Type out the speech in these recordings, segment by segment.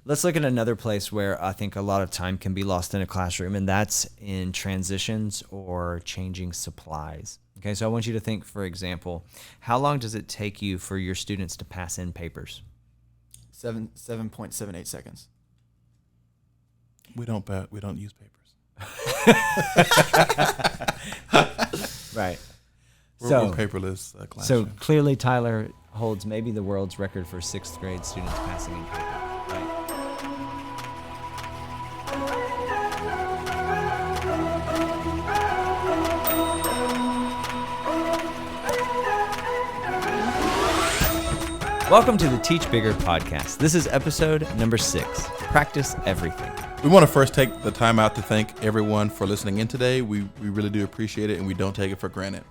let's look at another place where I think a lot of time can be lost in a classroom, and that's in transitions or changing supplies. Okay, so I want you to think, for example, how long does it take you for your students to pass in papers? 7.78 seconds. We don't use papers. Right. We're paperless classroom. So clearly Tyler holds maybe the world's record for 6th grade students passing in paper, right? Welcome to the Teach Bigger podcast. This is episode number 6, Practice Everything. We want to first take the time out to thank everyone for listening in today. We really do appreciate it, and we don't take it for granted.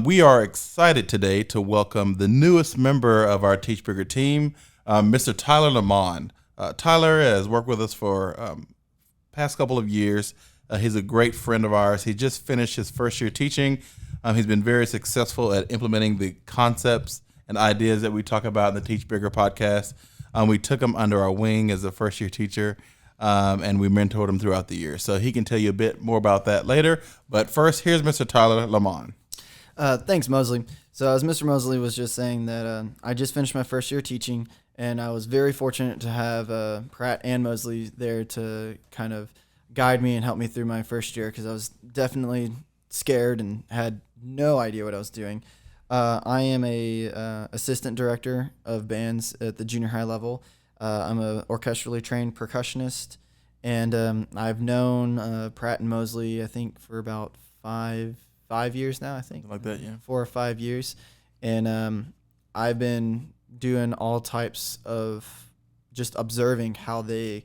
We are excited today to welcome the newest member of our Teach Bigger team, Mr. Tyler Lamont. Tyler has worked with us for past couple of years. He's a great friend of ours. He just finished his first year teaching. He's been very successful at implementing the concepts and ideas that we talk about in the Teach Bigger podcast. We took him under our wing as a first year teacher. And we mentored him throughout the year. So he can tell you a bit more about that later. But first, here's Mr. Tyler Lamont. Thanks, Mosley. So as Mr. Mosley was just saying that I just finished my first year teaching, and I was very fortunate to have Pratt and Mosley there to kind of guide me and help me through my first year, because I was definitely scared and had no idea what I was doing. I am a assistant director of bands at the junior high level. I'm a orchestrally trained percussionist, and I've known Pratt and Mosley, I think, for about five years now, I think. Something like that, yeah. 4 or 5 years. And I've been doing all types of just observing how they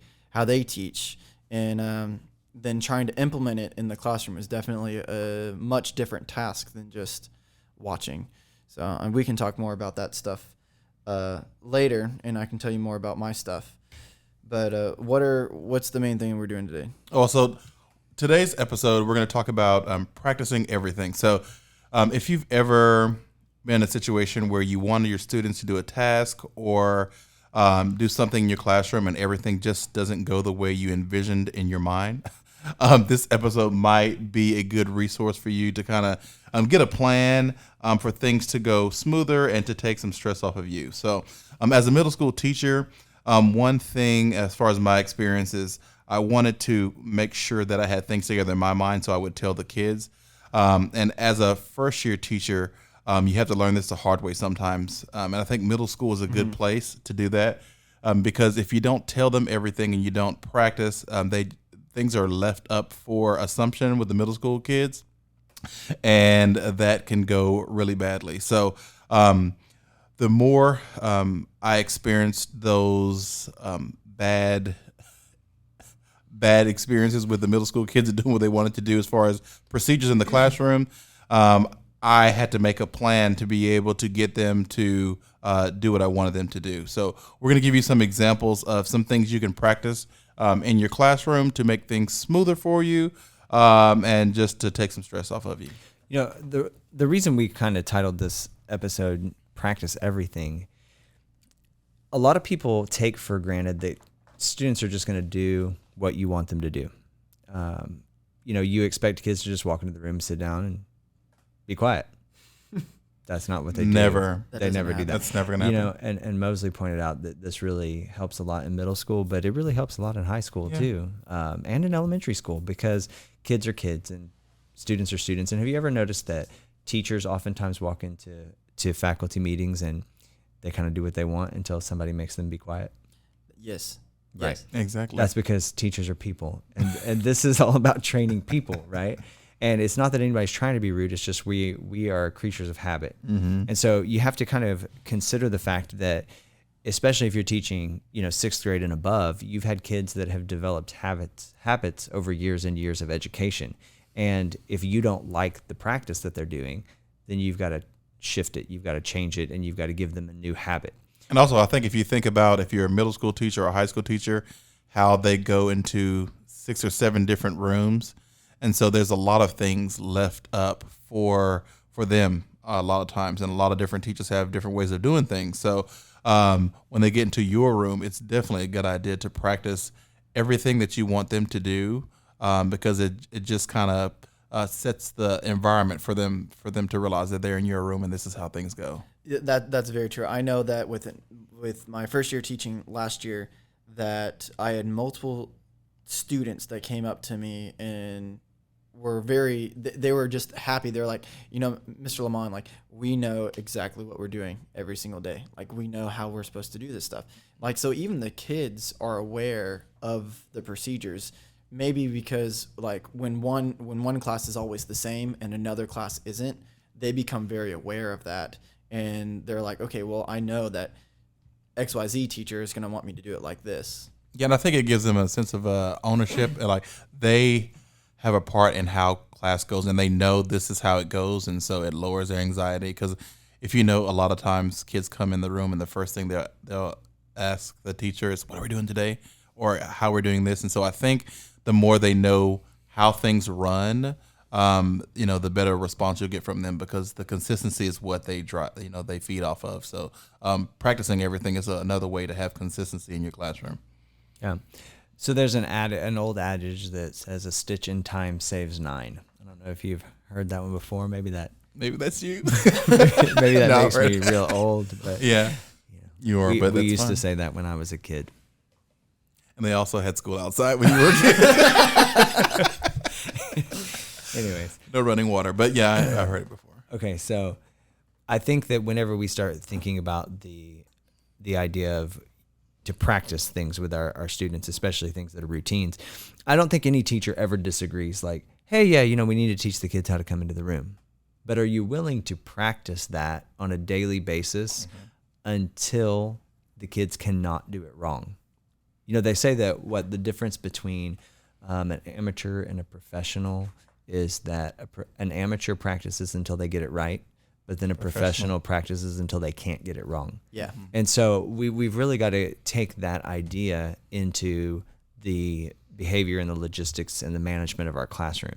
teach, and then trying to implement it in the classroom is definitely a much different task than just watching. So and we can talk more about that stuff later, and I can tell you more about my stuff. But what's the main thing we're doing today? Oh, so today's episode, we're going to talk about practicing everything. So if you've ever been in a situation where you wanted your students to do a task or do something in your classroom and everything just doesn't go the way you envisioned in your mind, this episode might be a good resource for you to kind of get a plan for things to go smoother and to take some stress off of you. So as a middle school teacher, one thing as far as my experience is I wanted to make sure that I had things together in my mind so I would tell the kids. And as a first year teacher, you have to learn this the hard way sometimes. And I think middle school is a good place to do that, because if you don't tell them everything and you don't practice, things are left up for assumption with the middle school kids, and that can go really badly. So the more I experienced those bad experiences with the middle school kids doing what they wanted to do as far as procedures in the classroom, I had to make a plan to be able to get them to do what I wanted them to do. So we're going to give you some examples of some things you can practice in your classroom to make things smoother for you, and just to take some stress off of you. You know, the reason we kind of titled this episode Practice Everything, a lot of people take for granted that students are just going to do what you want them to do. You expect kids to just walk into the room, sit down, and be quiet. That's not what they do. Never. They never do that. That's never going to happen. And Mosley pointed out that this really helps a lot in middle school, but it really helps a lot in high school too, and in elementary school, because kids are kids and students are students. And have you ever noticed that teachers oftentimes walk into faculty meetings and they kind of do what they want until somebody makes them be quiet? Yes. Right. Yes. Exactly. That's because teachers are people, and this is all about training people, right? And it's not that anybody's trying to be rude. It's just we are creatures of habit. Mm-hmm. And so you have to kind of consider the fact that, especially if you're teaching, 6th grade and above, you've had kids that have developed habits over years and years of education. And if you don't like the practice that they're doing, then you've got to shift it. You've got to change it, and you've got to give them a new habit. And also, I think if you think about if you're a middle school teacher or a high school teacher, how they go into 6 or 7 different rooms. And so there's a lot of things left up for them a lot of times. And a lot of different teachers have different ways of doing things. So when they get into your room, it's definitely a good idea to practice everything that you want them to do, because it just kind of sets the environment for them to realize that they're in your room and this is how things go. That's very true. I know that with my first year teaching last year, that I had multiple students that came up to me and were they were just happy. They're like, Mr. Lamont, like, we know exactly what we're doing every single day. Like, we know how we're supposed to do this stuff. Like, so even the kids are aware of the procedures, maybe because like when one class is always the same and another class isn't, they become very aware of that. And they're like, okay, well, I know that XYZ teacher is going to want me to do it like this. Yeah, and I think it gives them a sense of ownership. And like, they have a part in how class goes, and they know this is how it goes, and so it lowers their anxiety. Because if a lot of times kids come in the room and the first thing they'll ask the teacher is, what are we doing today? Or how we're doing this. And so I think the more they know how things run, the better response you'll get from them, because the consistency is what they they feed off of. So practicing everything is another way to have consistency in your classroom. Yeah. So there's an old adage that says a stitch in time saves 9. I don't know if you've heard that one before. Maybe that's you. maybe that makes me real old. But yeah, you are. But we used to say that when I was a kid. And they also had school outside when you were a kid. Anyways. No running water. But yeah, I heard it before. Okay, so I think that whenever we start thinking about the idea of to practice things with our students, especially things that are routines, I don't think any teacher ever disagrees like, hey, yeah, we need to teach the kids how to come into the room. But are you willing to practice that on a daily basis until the kids cannot do it wrong? They say that the difference between an amateur and a professional is that an amateur practices until they get it right, but then a professional practices until they can't get it wrong. Yeah. And so we've really got to take that idea into the behavior and the logistics and the management of our classroom.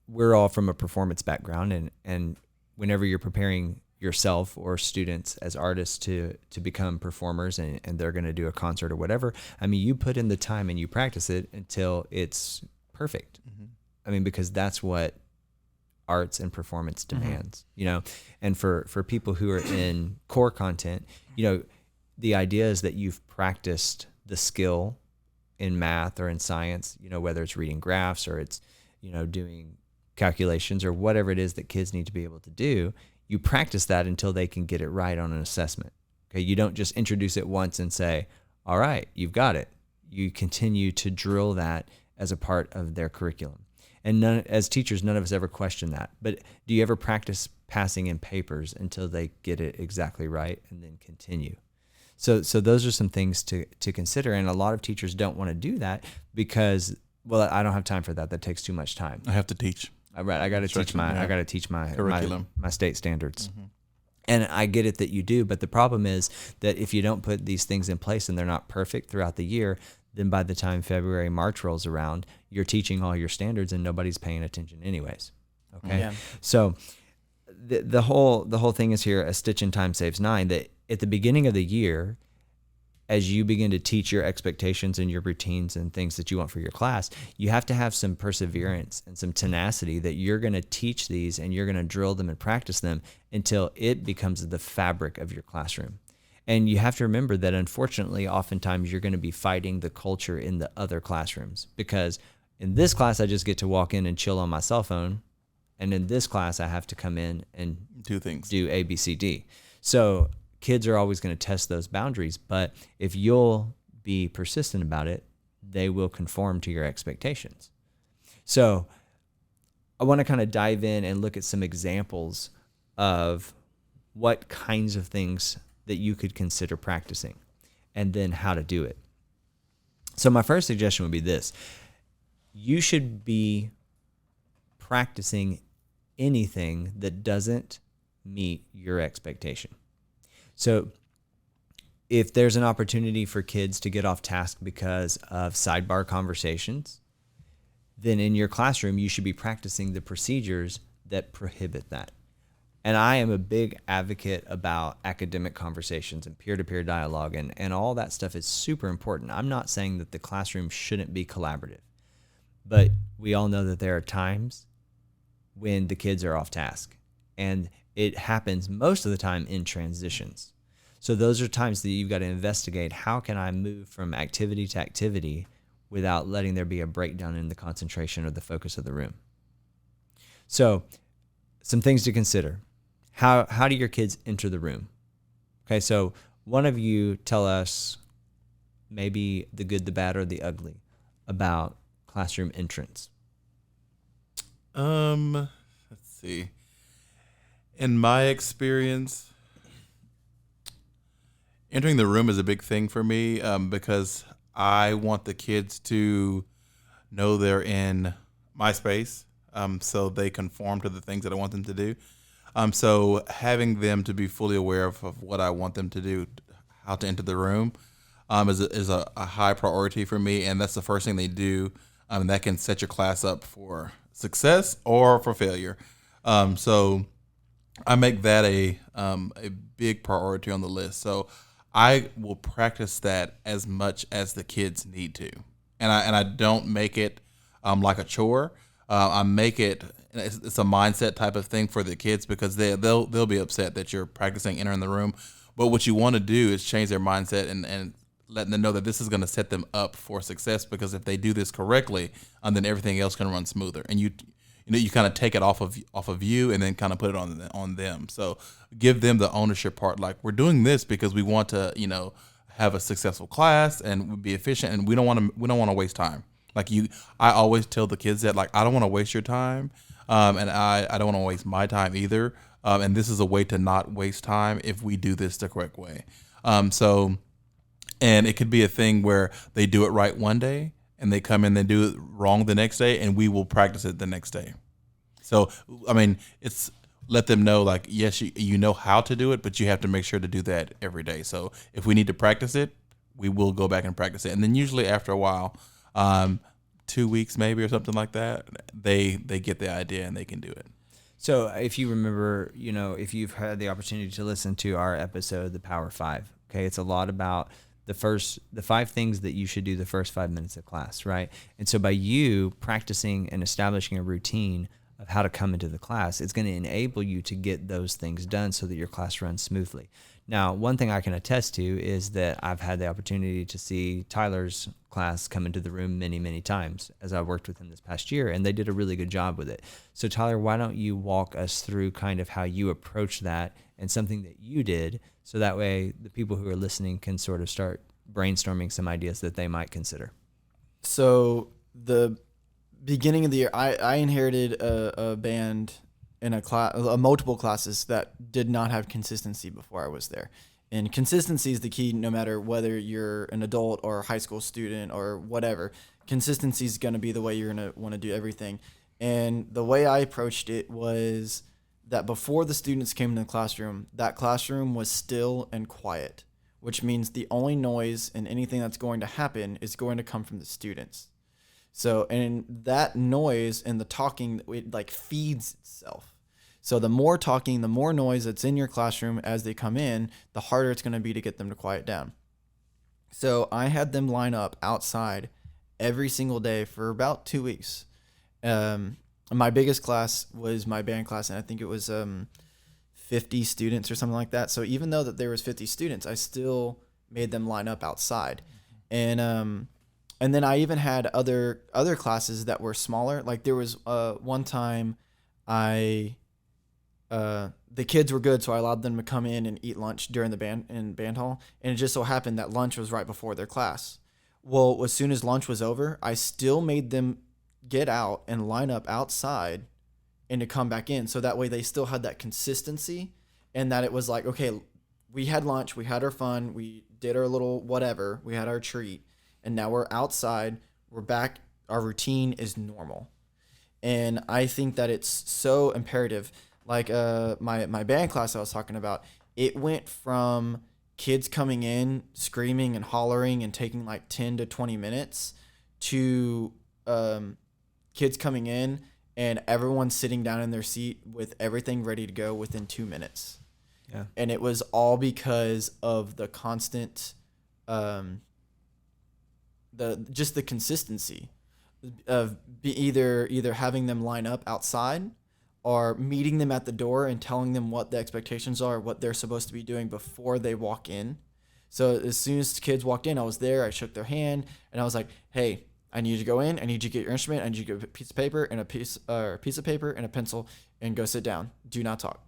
We're all from a performance background, and whenever you're preparing yourself or students as artists to become performers and they're going to do a concert or whatever, you put in the time and you practice it until it's perfect. Because that's what arts and performance demands, and for people who are in core content, the idea is that you've practiced the skill in math or in science, whether it's reading graphs or it's, doing calculations or whatever it is that kids need to be able to do. You practice that until they can get it right on an assessment. Okay, you don't just introduce it once and say, all right, you've got it. You continue to drill that as a part of their curriculum. And as teachers, none of us ever question that. But do you ever practice passing in papers until they get it exactly right and then continue? So those are some things to consider. And a lot of teachers don't want to do that because, I don't have time for that. That takes too much time. I have to teach. Right, I got to teach my curriculum, my state standards, and I get it that you do. But the problem is that if you don't put these things in place and they're not perfect throughout the year, then by the time February, March rolls around, you're teaching all your standards and nobody's paying attention anyways. Okay, Yeah. So the whole thing is here: a stitch in time saves 9. That at the beginning of the year, as you begin to teach your expectations and your routines and things that you want for your class, you have to have some perseverance and some tenacity that you're going to teach these and you're going to drill them and practice them until it becomes the fabric of your classroom. And you have to remember that unfortunately, oftentimes you're going to be fighting the culture in the other classrooms, because in this class, I just get to walk in and chill on my cell phone. And in this class, I have to come in and do A, B, C, D. So kids are always going to test those boundaries, but if you'll be persistent about it, they will conform to your expectations. So I want to kind of dive in and look at some examples of what kinds of things that you could consider practicing and then how to do it. So my first suggestion would be this: you should be practicing anything that doesn't meet your expectation. So if there's an opportunity for kids to get off task because of sidebar conversations, then in your classroom, you should be practicing the procedures that prohibit that. And I am a big advocate about academic conversations and peer-to-peer dialogue, and all that stuff is super important. I'm not saying that the classroom shouldn't be collaborative, but we all know that there are times when the kids are off task, and it happens most of the time in transitions. So those are times that you've got to investigate, how can I move from activity to activity without letting there be a breakdown in the concentration or the focus of the room. So some things to consider. How do your kids enter the room? Okay, so one of you tell us maybe the good, the bad, or the ugly about classroom entrance. Let's see. In my experience, entering the room is a big thing for me because I want the kids to know they're in my space, so they conform to the things that I want them to do. So having them to be fully aware of what I want them to do, how to enter the room, is a high priority for me, and that's the first thing they do. That can set your class up for success or for failure. So I make that a big priority on the list. So I will practice that as much as the kids need to, and I don't make it like a chore. I make it. It's a mindset type of thing for the kids because they'll be upset that you're practicing entering the room. But what you want to do is change their mindset and letting them know that this is going to set them up for success, because if they do this correctly, then everything else can run smoother. And you kind of take it off of you and then kind of put it on them. So give them the ownership part. Like, we're doing this because we want to, have a successful class and be efficient, and we don't want to waste time. I always tell the kids that, like, I don't want to waste your time, and I don't want to waste my time either. And this is a way to not waste time if we do this the correct way. And it could be a thing where they do it right one day and they come in and do it wrong the next day, and we will practice it the next day. So, it's let them know, like, yes, you know how to do it, but you have to make sure to do that every day. So if we need to practice it, we will go back and practice it. And then usually after a while, 2 weeks maybe or something like that, they get the idea and they can do it. So if you remember, if you've had the opportunity to listen to our episode, The Power Five, okay, it's a lot about the 5 things that you should do the first 5 minutes of class, right? And so by you practicing and establishing a routine of how to come into the class, it's going to enable you to get those things done so that your class runs smoothly. Now, one thing I can attest to is that I've had the opportunity to see Tyler's class come into the room many, many times as I've worked with him this past year, and they did a really good job with it. So Tyler, why don't you walk us through kind of how you approach that and something that you did, so that way the people who are listening can sort of start brainstorming some ideas that they might consider. So the beginning of the year, I inherited a band in multiple classes that did not have consistency before I was there. And consistency is the key, no matter whether you're an adult or a high school student or whatever. Consistency is going to be the way you're going to want to do everything. And the way I approached it was that before the students came into the classroom, that classroom was still and quiet, which means the only noise and anything that's going to happen is going to come from the students. So, and that noise and the talking, it like feeds itself. So the more talking, the more noise that's in your classroom as they come in, the harder it's going to be to get them to quiet down. So I had them line up outside every single day for about 2 weeks. My biggest class was my band class, and I think it was 50 students or something like that. So even though that there was 50 students, I still made them line up outside. And then I even had other classes that were smaller. Like there was one time the kids were good, so I allowed them to come in and eat lunch during the band hall. And it just so happened that lunch was right before their class. Well, as soon as lunch was over, I still made them get out and line up outside and to come back in. So that way they still had that consistency, and that it was like, okay, we had lunch, we had our fun, we did our little whatever, we had our treat, and now we're outside, we're back, our routine is normal. And I think that it's so imperative. Like my band class I was talking about, it went from kids coming in screaming and hollering and taking like 10 to 20 minutes to kids coming in and everyone's sitting down in their seat with everything ready to go within 2 minutes. Yeah. And it was all because of the constant, the consistency of either having them line up outside or meeting them at the door and telling them what the expectations are, what they're supposed to be doing before they walk in. So as soon as the kids walked in, I was there, I shook their hand, and I was like, hey, I need you to go in, I need you to get your instrument, I need you to get a piece of paper and a piece of paper and a pencil and go sit down. Do not talk.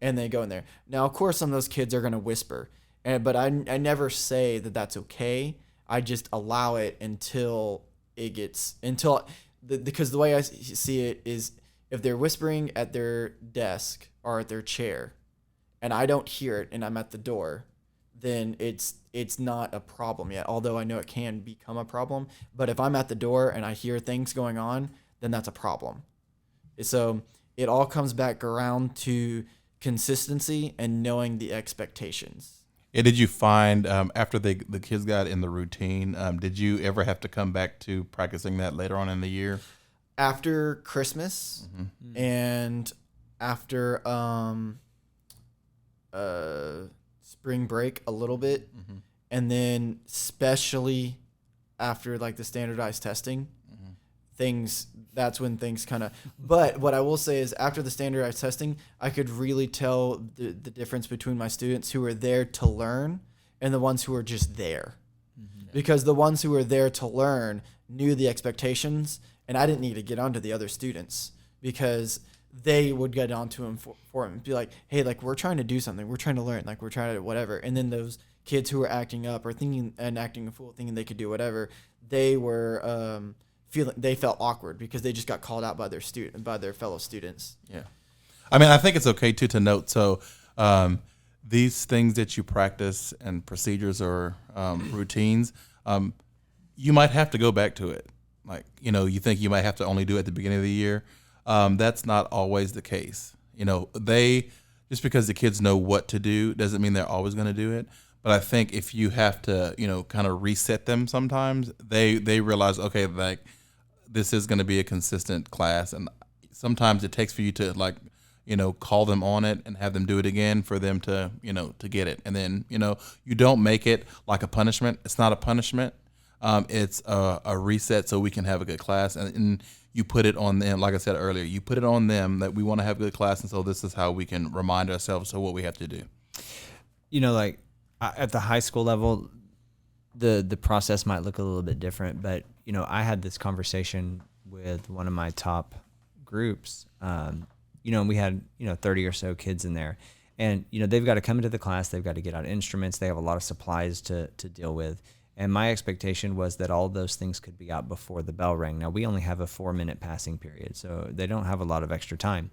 And they go in there. Now, of course, some of those kids are going to whisper, but I never say that that's okay. I just allow it until because the way I see it is, if they're whispering at their desk or at their chair and I don't hear it and I'm at the door, then it's not a problem yet, although I know it can become a problem. But if I'm at the door and I hear things going on, then that's a problem. So it all comes back around to consistency and knowing the expectations. Yeah, did you find after the kids got in the routine, did you ever have to come back to practicing that later on in the year? After Christmas and after spring break a little bit, and then especially after like the standardized testing, that's when things kind of, but what I will say is after the standardized testing, I could really tell the difference between my students who were there to learn and the ones who were just there. Because the ones who were there to learn knew the expectations, and I didn't need to get onto the other students because they would get onto them for him and be like, hey, like, we're trying to do something. We're trying to learn. Like, we're trying to whatever. And then those kids who were acting up or thinking and acting a fool, thinking they could do whatever, they were they felt awkward because they just got called out by their fellow students. Yeah. I mean, I think it's okay too to note. So these things that you practice and procedures or routines, you might have to go back to it. Like, you think you might have to only do it at the beginning of the year. That's not always the case. Just because the kids know what to do doesn't mean they're always going to do it. But I think if you have to, kind of reset them sometimes, they realize, okay, like, this is going to be a consistent class. And sometimes it takes for you to, like, call them on it and have them do it again for them to, to get it. And then, you don't make it like a punishment. It's not a punishment. It's a reset so we can have a good class. And you put it on them, like I said earlier, you put it on them that we want to have a good class. And so this is how we can remind ourselves of what we have to do. Like at the high school level, the process might look a little bit different. But, I had this conversation with one of my top groups, and we had, 30 or so kids in there. And, they've got to come into the class. They've got to get out instruments. They have a lot of supplies to deal with. And my expectation was that all those things could be out before the bell rang. Now, we only have a 4-minute passing period, so they don't have a lot of extra time.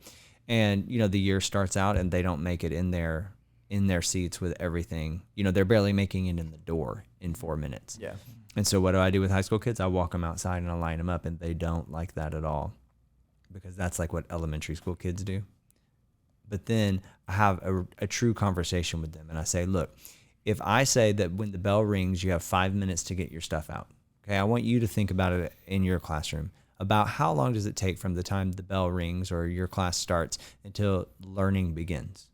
And, the year starts out and they don't make it in their seats with everything. They're barely making it in the door in 4 minutes. Yeah. And so what do I do with high school kids? I walk them outside and I line them up, and they don't like that at all because that's like what elementary school kids do. But then I have a true conversation with them, and I say, look, if I say that when the bell rings, you have 5 minutes to get your stuff out, okay, I want you to think about it in your classroom, about how long does it take from the time the bell rings or your class starts until learning begins.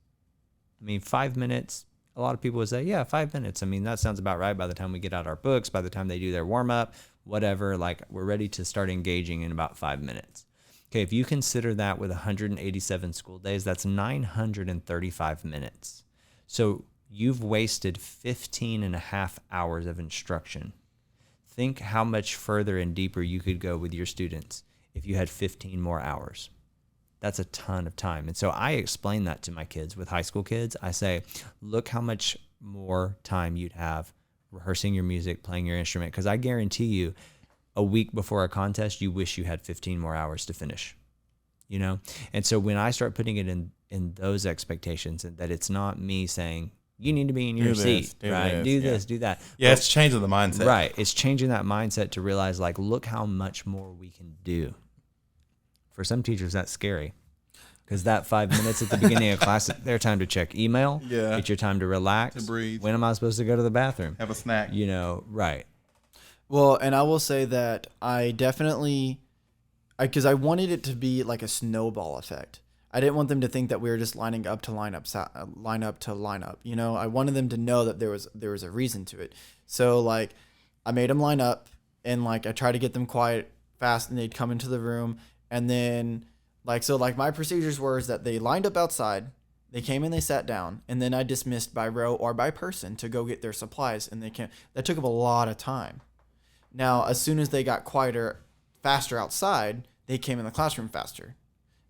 I mean, 5 minutes, a lot of people would say, yeah, 5 minutes. I mean, that sounds about right by the time we get out our books, by the time they do their warm-up, whatever, like we're ready to start engaging in about 5 minutes. Okay, if you consider that with 187 school days, that's 935 minutes. So you've wasted 15 and a half hours of instruction. Think how much further and deeper you could go with your students if you had 15 more hours. That's a ton of time. And so I explain that to my kids with high school kids. I say, look how much more time you'd have rehearsing your music, playing your instrument, because I guarantee you a week before a contest, you wish you had 15 more hours to finish, And so when I start putting it in those expectations, and that it's not me saying, you need to be in your seat, right? Do this, do that. Yeah, it's changing the mindset. Right. It's changing that mindset to realize, like, look how much more we can do. For some teachers, that's scary because that 5 minutes at the beginning of class, their time to check email. Yeah. It's your time to relax. To breathe. When am I supposed to go to the bathroom? Have a snack. Right. Well, and I will say that I definitely because I wanted it to be like a snowball effect. I didn't want them to think that we were just lining up to line up to line up. You know, I wanted them to know that there was a reason to it. So like, I made them line up, and like I tried to get them quiet fast, and they'd come into the room, and then like my procedures were is that they lined up outside, they came in, they sat down, and then I dismissed by row or by person to go get their supplies, and that took up a lot of time. Now, as soon as they got faster outside, they came in the classroom faster.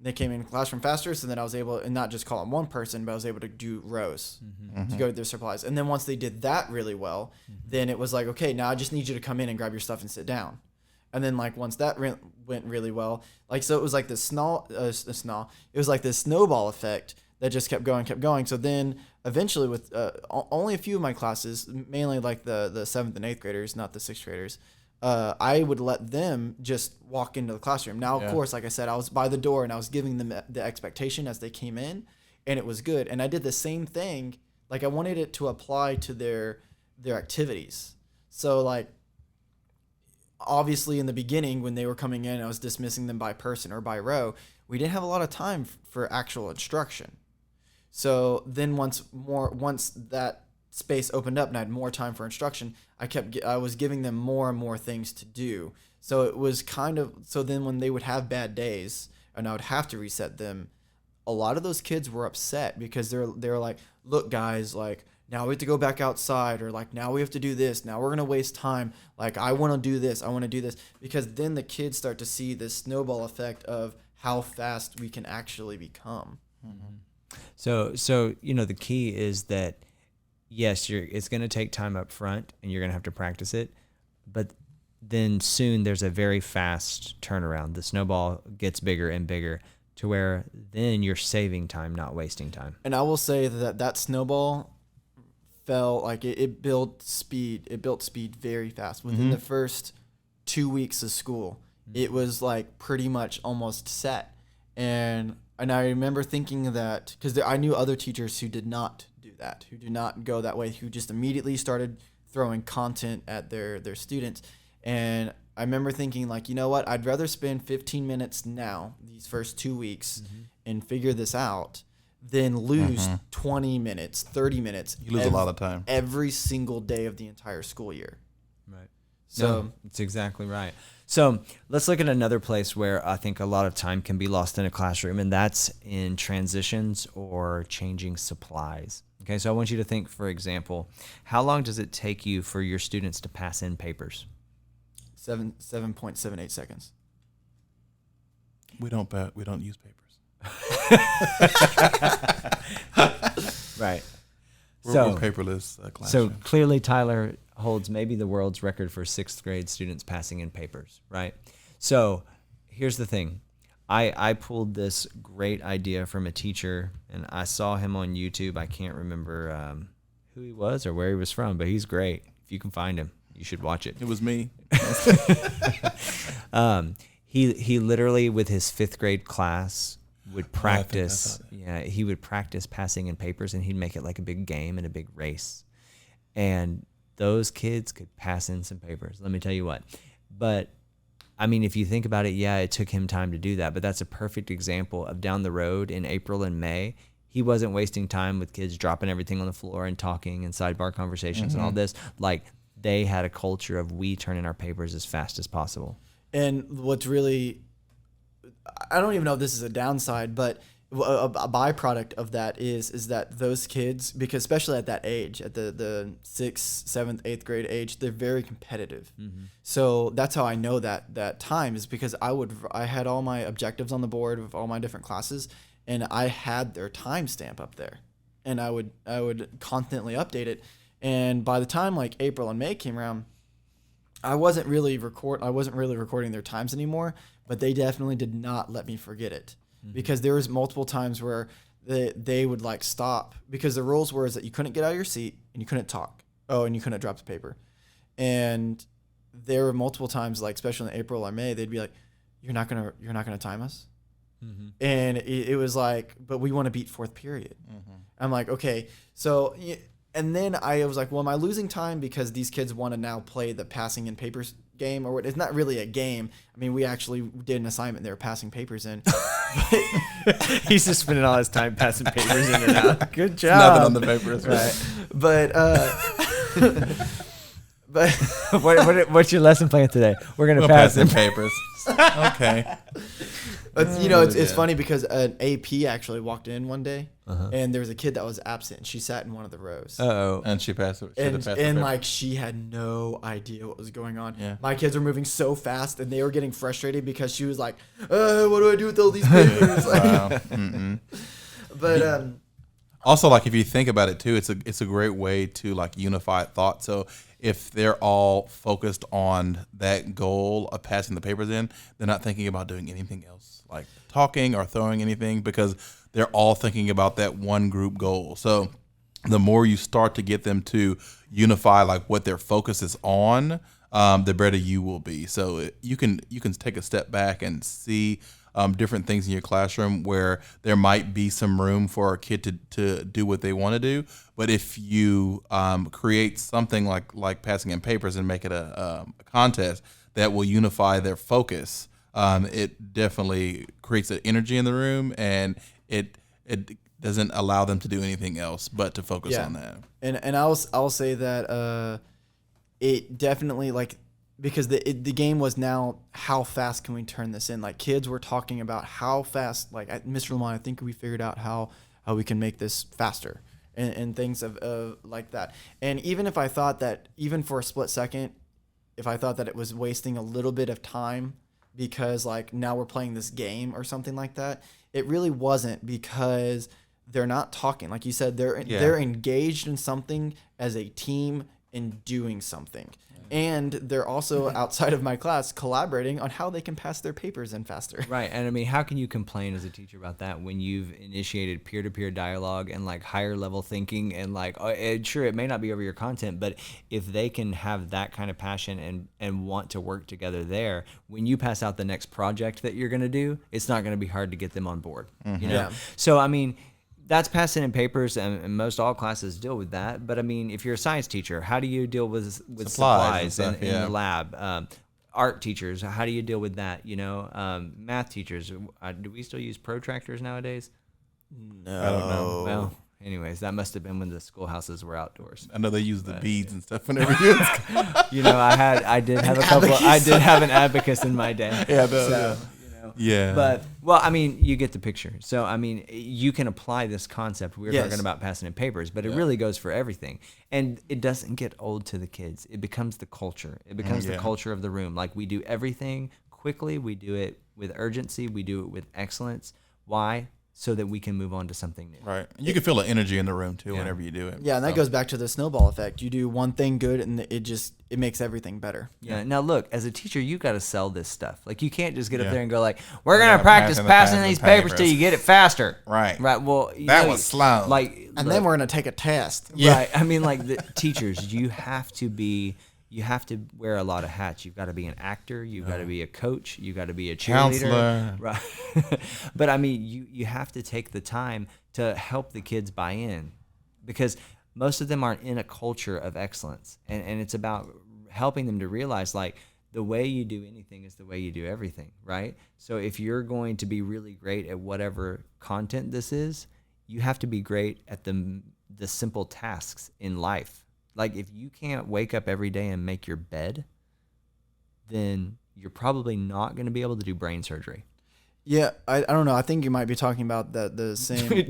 They came in the classroom faster, so then I was able to not just call on one person, but I was able to do rows to go get their supplies. And then once they did that really well, then it was like, okay, now I just need you to come in and grab your stuff and sit down. And then like once that went really well, like so it was like it was like this snowball effect that just kept going. So then eventually with only a few of my classes, mainly like the 7th and 8th graders, not the 6th graders, I would let them just walk into the classroom. Now, of course, like I said, I was by the door and I was giving them the expectation as they came in, and it was good. And I did the same thing. Like I wanted it to apply to their activities. So like, obviously in the beginning when they were coming in, I was dismissing them by person or by row. We didn't have a lot of time for actual instruction. So then once that space opened up and I had more time for instruction, I was giving them more and more things to do. So it was so then when they would have bad days and I would have to reset them, a lot of those kids were upset because they're like, look guys, like now we have to go back outside, or like now we have to do this, now we're going to waste time, like I want to do this, because then the kids start to see this snowball effect of how fast we can actually become. So the key is that yes, it's going to take time up front and you're going to have to practice it, but then soon there's a very fast turnaround. The snowball gets bigger and bigger to where then you're saving time, not wasting time. And I will say that snowball felt like it built speed. It built speed very fast. Within the first 2 weeks of school, it was like pretty much almost set. And I remember thinking that because I knew other teachers who did not do that, who did not go that way, who just immediately started throwing content at their students. And I remember thinking like, you know what, I'd rather spend 15 minutes now, these first 2 weeks, and figure this out than lose 20 minutes, 30 minutes. You lose a lot of time. Every single day of the entire school year. Right. So that's exactly right. So let's look at another place where I think a lot of time can be lost in a classroom, and that's in transitions or changing supplies. Okay, so I want you to think, for example, how long does it take you for your students to pass in papers? 7.78 seconds. We don't use papers. Right. We're paperless classroom. So clearly Tyler holds maybe the world's record for 6th grade students passing in papers, right? So here's the thing. I pulled this great idea from a teacher, and I saw him on YouTube. I can't remember who he was or where he was from, but he's great. If you can find him, you should watch it. It was me. He literally, with his 5th grade class, would practice. He would practice passing in papers, and he'd make it like a big game and a big race. And those kids could pass in some papers. Let me tell you what. But I mean, if you think about it, yeah, it took him time to do that. But that's a perfect example of down the road in April and May. He wasn't wasting time with kids dropping everything on the floor and talking and sidebar conversations and all this. Like, they had a culture of we turn in our papers as fast as possible. And what's really, I don't even know if this is a downside, but a byproduct of that is that those kids, because especially at that age, at the 6th, 7th, 8th grade age, they're very competitive. So that's how I know that time is because I had all my objectives on the board of all my different classes, and I had their timestamp up there, and I would constantly update it. And by the time like April and May came around, I wasn't really recording their times anymore, but they definitely did not let me forget it. Because there was multiple times where they would like stop, because the rules were is that you couldn't get out of your seat and you couldn't talk. Oh, and you couldn't drop the paper. And there were multiple times, like especially in April or May, they'd be like, "You're not gonna time us." And it was like, but we want to beat 4th period. I'm like, okay, so And then I was like, well, am I losing time because these kids want to now play the passing in papers game, or what? It's not really a game. I mean, we actually did an assignment. They were passing papers in. He's just spending all his time passing papers in and out. Good job. Nothing on the papers, Right. But What's your lesson plan today? We're gonna we'll pass pass it. the papers. Okay. it's funny because an AP actually walked in one day, Uh-huh. and there was a kid that was absent. And she sat in one of the rows. Oh, And she passed it. And like she had no idea what was going on. Yeah. My kids were moving so fast, and they were getting frustrated because she was like, "What do I do with all these papers?" Wow. Mm-mm. But Also, like if you think about it too, it's a great way to like unify thought. So if they're all focused on that goal of passing the papers in, they're not thinking about doing anything else, like talking or throwing anything, because they're all thinking about that one group goal. So the more you start to get them to unify like what their focus is on, the better you will be. So you can take a step back and see different things in your classroom where there might be some room for a kid to do what they want to do. But if you create something like passing in papers and make it a contest that will unify their focus, it definitely creates an energy in the room, and it doesn't allow them to do anything else but to focus on that. And I'll say that it definitely, like, because the game was now how fast can we turn this in? Like, kids were talking about how fast, like, Mr. Lamont, I think we figured out how we can make this faster and things of like that. And even if I thought that, even for a split second, if I thought that it was wasting a little bit of time because, like, now we're playing this game or something like that, it really wasn't, because they're not talking. Like you said, they're engaged in something as a team in doing something. And they're also, outside of my class, collaborating on how they can pass their papers in faster. right. And I mean, how can you complain as a teacher about that when you've initiated peer-to-peer dialogue and like higher level thinking, and like, sure, it may not be over your content, but if they can have that kind of passion and want to work together there, when you pass out the next project that you're going to do, it's not going to be hard to get them on board. You know? Yeah. So, I mean, that's passing in papers, and most all classes deal with that. But I mean, if you're a science teacher, how do you deal with supplies and stuff, in the lab? Art teachers, how do you deal with that? You know, math teachers, do we still use protractors nowadays? No. I don't know. Well, anyways, that must have been when the schoolhouses were outdoors. I know they use the beads and stuff whenever you. You know, I did have I did have an abacus in my day. Yeah, So, you know. Yeah. But, well, I mean, you get the picture. So, I mean, you can apply this concept. We were Yes. talking about passing in papers, but it really goes for everything. And it doesn't get old to the kids. It becomes the culture. It becomes the culture of the room. Like, we do everything quickly. We do it with urgency. We do it with excellence. Why? So that we can move on to something new. Right. You can feel the energy in the room too whenever you do it. Yeah, and that goes back to the snowball effect. You do one thing good, and it makes everything better. Yeah. Now, look, as a teacher, you got to sell this stuff. Like, you can't just get up Yeah. there and go like, "We're gonna practice passing these papers till you get it faster." Right. Right. Well, That was slow. Like, And then we're gonna take a test. right. I mean, like, the teachers, you have to wear a lot of hats. You've got to be an actor. You've got to be a coach. You've got to be a cheerleader. Counselor. Right. But I mean, you have to take the time to help the kids buy in, because most of them aren't in a culture of excellence. And it's about helping them to realize, like, the way you do anything is the way you do everything, right? So if you're going to be really great at whatever content this is, you have to be great at the simple tasks in life. Like, if you can't wake up every day and make your bed, then you're probably not going to be able to do brain surgery. Yeah, I don't know. I think you might be talking about the same. You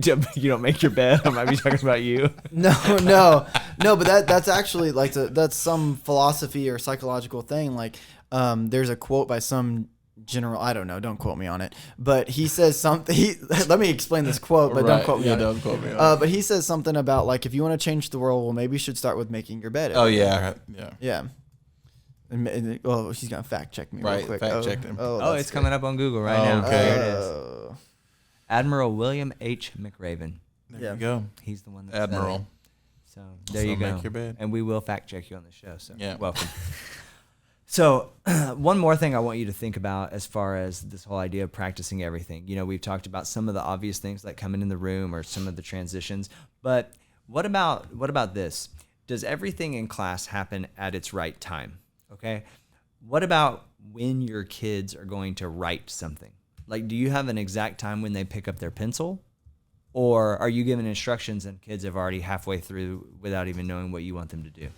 don't make your bed? I might be talking about you. No. But that's actually like that's some philosophy or psychological thing. Like, there's a quote by some general. I don't know. Don't quote me on it. But he says something. Let me explain this quote, but don't quote me on don't it. quote me on it. But he says something about, like, if you want to change the world, well, maybe you should start with making your bed. Oh yeah. Yeah. Yeah. And well, he's gonna fact check me real Right, quick. fact checked him. Oh, that's it's good. coming up on Google right Oh, now. okay. There it is. Oh. Admiral William H. McRaven. There Yeah. you go. He's the one that said it. Admiral. So there you So go. make your bed. And we will fact check you on the show. So Yeah. welcome. So one more thing I want you to think about as far as this whole idea of practicing everything. You know, we've talked about some of the obvious things like coming in the room or some of the transitions, but What about this? Does everything in class happen at its right time? Okay. What about when your kids are going to write something? Like, do you have an exact time when they pick up their pencil? Or are you giving instructions and kids have already halfway through without even knowing what you want them to do?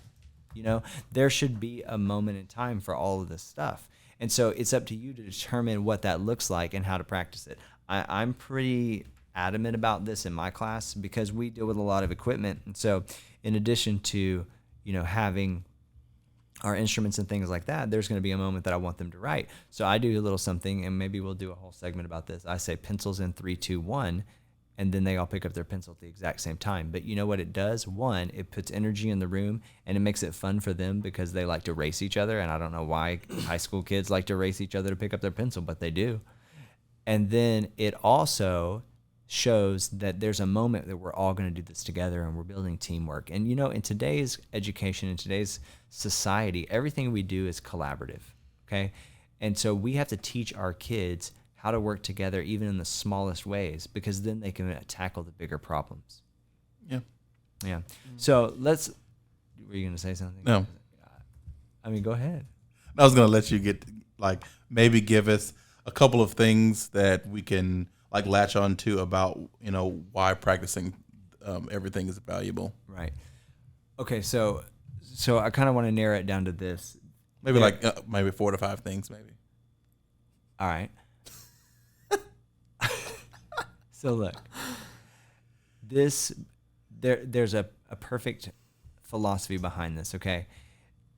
You know, there should be a moment in time for all of this stuff. And so it's up to you to determine what that looks like and how to practice it. I'm pretty adamant about this in my class because we deal with a lot of equipment. And so in addition to, having our instruments and things like that, there's going to be a moment that I want them to write. So I do a little something, and maybe we'll do a whole segment about this. I say pencils in 3, 2, 1, and then they all pick up their pencil at the exact same time. But you know what it does? One, it puts energy in the room, and it makes it fun for them because they like to race each other. And I don't know why high school kids like to race each other to pick up their pencil, but they do. And then it also shows that there's a moment that we're all going to do this together and we're building teamwork. And, in today's education, in today's society, everything we do is collaborative, okay? And so we have to teach our kids how to work together even in the smallest ways because then they can tackle the bigger problems. Yeah. Yeah. So were you going to say something? No. I mean, go ahead. I was going to let you maybe give us a couple of things that we can latch on to about, why practicing everything is valuable. Right. Okay. So I kind of want to narrow it down to this. Maybe maybe 4 to 5 things, maybe. All right. So look, there's a perfect philosophy behind this, okay?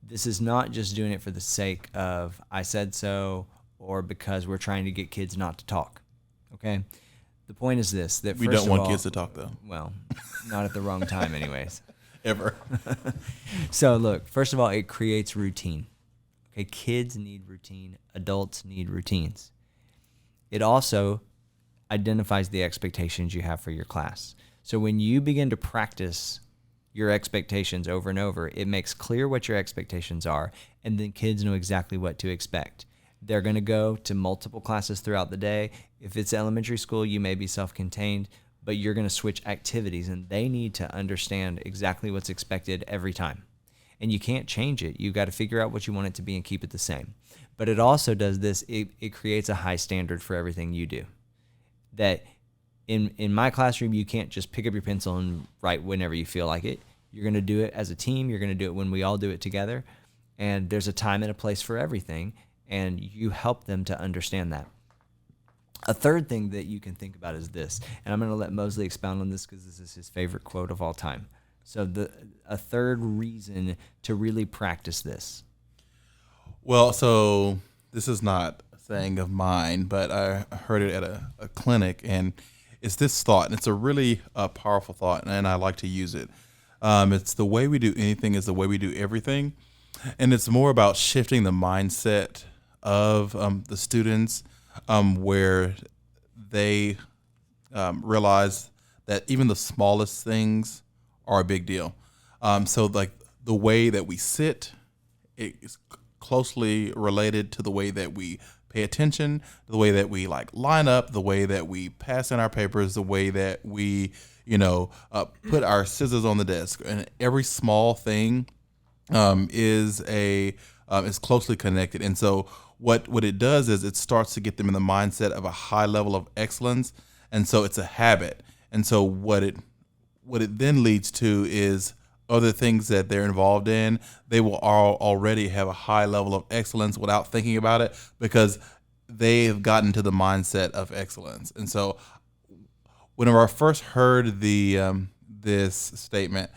This is not just doing it for the sake of I said so or because we're trying to get kids not to talk, okay? The point is this, that we first don't of want all, kids to talk, though. Well, not at the wrong time anyways. Ever. So look, first of all, it creates routine. Okay, kids need routine. Adults need routines. It also identifies the expectations you have for your class. So when you begin to practice your expectations over and over, it makes clear what your expectations are, and then kids know exactly what to expect. They're going to go to multiple classes throughout the day. If it's elementary school, you may be self-contained, but you're going to switch activities, and they need to understand exactly what's expected every time. And you can't change it. You've got to figure out what you want it to be and keep it the same. But it also does this, it creates a high standard for everything you do. That in my classroom, you can't just pick up your pencil and write whenever you feel like it. You're going to do it as a team. You're going to do it when we all do it together. And there's a time and a place for everything. And you help them to understand that. A third thing that you can think about is this. And I'm going to let Mosley expound on this because this is his favorite quote of all time. So a third reason to really practice this. Well, so this is not a saying of mine, but I heard it at a clinic, and it's this thought, and it's a really powerful thought, and I like to use it. It's the way we do anything is the way we do everything, and it's more about shifting the mindset of the students where they realize that even the smallest things are a big deal. So like the way that we sit is closely related to the way that we pay attention, the way that we line up, the way that we pass in our papers, the way that we, put our scissors on the desk, and every small thing is closely connected. And so what it does is it starts to get them in the mindset of a high level of excellence. And so it's a habit. And so what it then leads to is other things that they're involved in, they will already have a high level of excellence without thinking about it because they have gotten to the mindset of excellence. And so whenever I first heard this statement,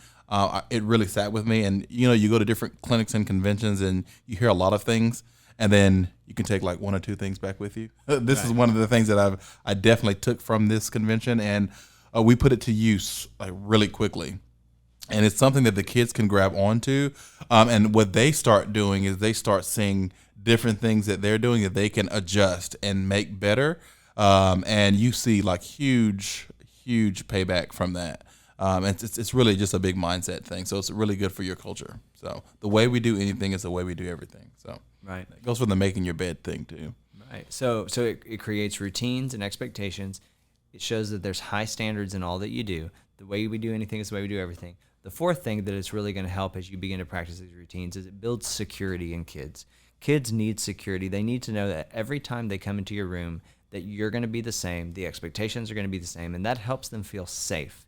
it really sat with me. And, you go to different clinics and conventions and you hear a lot of things, and then you can take 1 or 2 things back with you. This Right. is one of the things that I definitely took from this convention, and we put it to use really quickly. And it's something that the kids can grab onto. And what they start doing is they start seeing different things that they're doing that they can adjust and make better. And you see huge payback from that. And it's really just a big mindset thing. So it's really good for your culture. So the way we do anything is the way we do everything. So Right. it goes for the making your bed thing too. Right. So it creates routines and expectations. It shows that there's high standards in all that you do. The way we do anything is the way we do everything. The fourth thing that it's really going to help as you begin to practice these routines is it builds security in kids. Kids need security. They need to know that every time they come into your room that you're going to be the same, the expectations are going to be the same, and that helps them feel safe,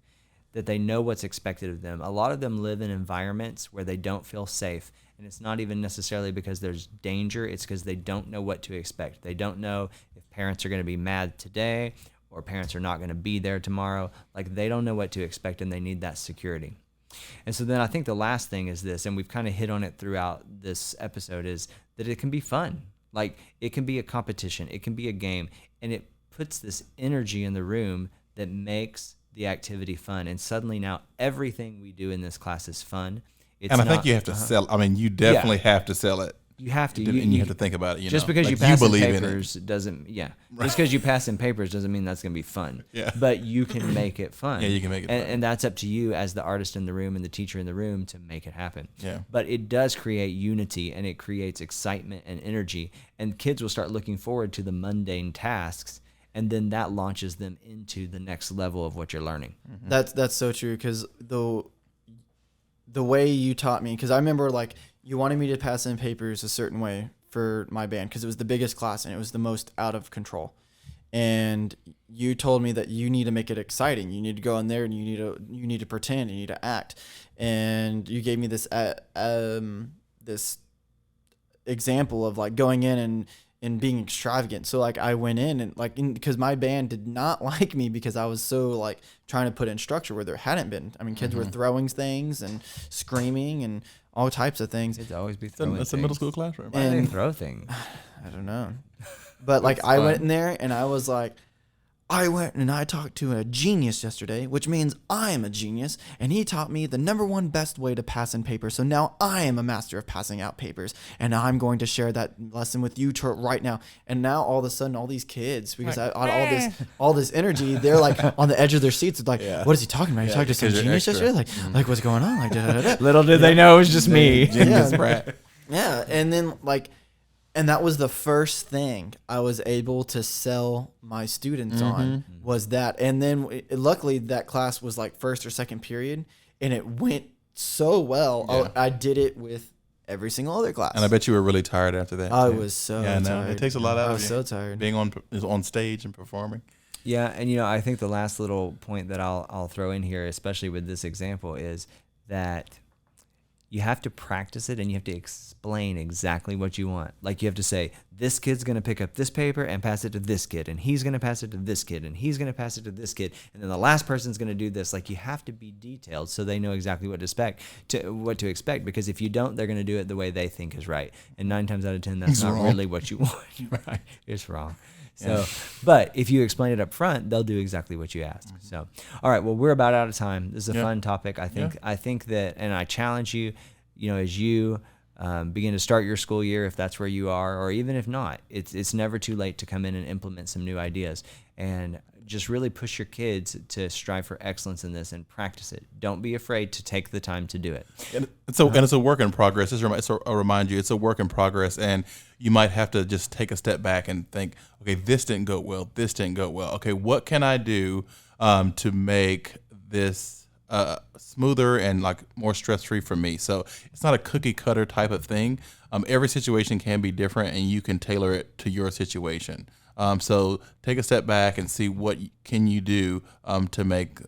that they know what's expected of them. A lot of them live in environments where they don't feel safe, and it's not even necessarily because there's danger, it's because they don't know what to expect. They don't know if parents are going to be mad today or parents are not going to be there tomorrow. Like, they don't know what to expect, and they need that security. And so then I think the last thing is this, and we've kind of hit on it throughout this episode, is that it can be fun. Like, it can be a competition, it can be a game, and it puts this energy in the room that makes the activity fun. And suddenly now everything we do in this class is fun. It's and I think you have to sell. I mean, you definitely have to sell it. You have to. And you have to think about it. Just because you pass in papers doesn't. Yeah. Right. Just because you pass in papers doesn't mean that's going to be fun. Yeah. But you can make it fun. Yeah, you can make it fun. And that's up to you as the artist in the room and the teacher in the room to make it happen. Yeah. But it does create unity, and it creates excitement and energy. And kids will start looking forward to the mundane tasks, and then that launches them into the next level of what you're learning. Mm-hmm. That's so true, because the way you taught me, because I remember, like, you wanted me to pass in papers a certain way for my band because it was the biggest class and it was the most out of control. And you told me that you need to make it exciting. You need to go in there and you need to pretend, you need to act. And you gave me this this example of, like, going in and being extravagant. So, like, I went in and, like, because my band did not like me because I was so, like, trying to put in structure where there hadn't been. I mean, kids were throwing things and screaming and all types of things. It'd always be throwing It's a middle school classroom. Why do they throw things? I don't know. But, like, I went in there and I was like, I went and I talked to a genius yesterday, which means I am a genius, and he taught me the number one best way to pass in papers. So now I am a master of passing out papers, and I'm going to share that lesson with you right now. And now all of a sudden, all these kids, because all this energy, they're like on the edge of their seats, like, what is he talking about? You talked to some genius yesterday, like what's going on? Like, da-da-da-da. Little did they know it was just me. Genius brat. Yeah, and then, like. And that was the first thing I was able to sell my students on, was that. And then luckily that class was like first or second period, and it went so well. Yeah. I did it with every single other class. And I bet you were really tired after that. I was so tired. No, it takes a lot out of you. I was so tired. Being on stage and performing. Yeah, and I think the last little point that I'll throw in here, especially with this example, is that you have to practice it and you have to explain exactly what you want. Like, you have to say, this kid's going to pick up this paper and pass it to this kid, and he's going to pass it to this kid, and he's going to pass it to this kid, and then the last person's going to do this. Like, you have to be detailed so they know exactly what to expect, because if you don't, they're going to do it the way they think is right. And 9 times out of 10, that's not really what you want. Right? It's wrong. So, but if you explain it up front, they'll do exactly what you ask. So, all right. Well, we're about out of time. This is a fun topic. I think that, and I challenge you, as you begin to start your school year, if that's where you are, or even if not, it's never too late to come in and implement some new ideas, and just really push your kids to strive for excellence in this and practice it. Don't be afraid to take the time to do it. And it's a work in progress. I'll remind you, it's a work in progress, and you might have to just take a step back and think, okay, this didn't go well. This didn't go well. Okay, what can I do to make this smoother and, like, more stress-free for me? So it's not a cookie cutter type of thing. Every situation can be different, and you can tailor it to your situation. So take a step back and see what can you do to make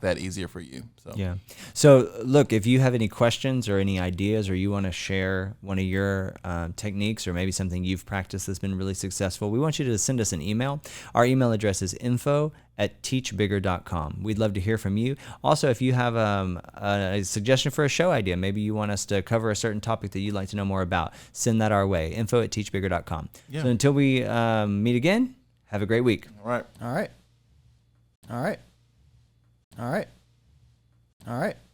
that easier for you. So. Yeah. So look, if you have any questions or any ideas, or you want to share one of your techniques, or maybe something you've practiced that's been really successful, we want you to send us an email. Our email address is info@teachbigger.com. We'd love to hear from you. Also, if you have a suggestion for a show idea, maybe you want us to cover a certain topic that you'd like to know more about, send that our way, info@teachbigger.com. Yeah. So until we meet again, have a great week. All right. All right. All right.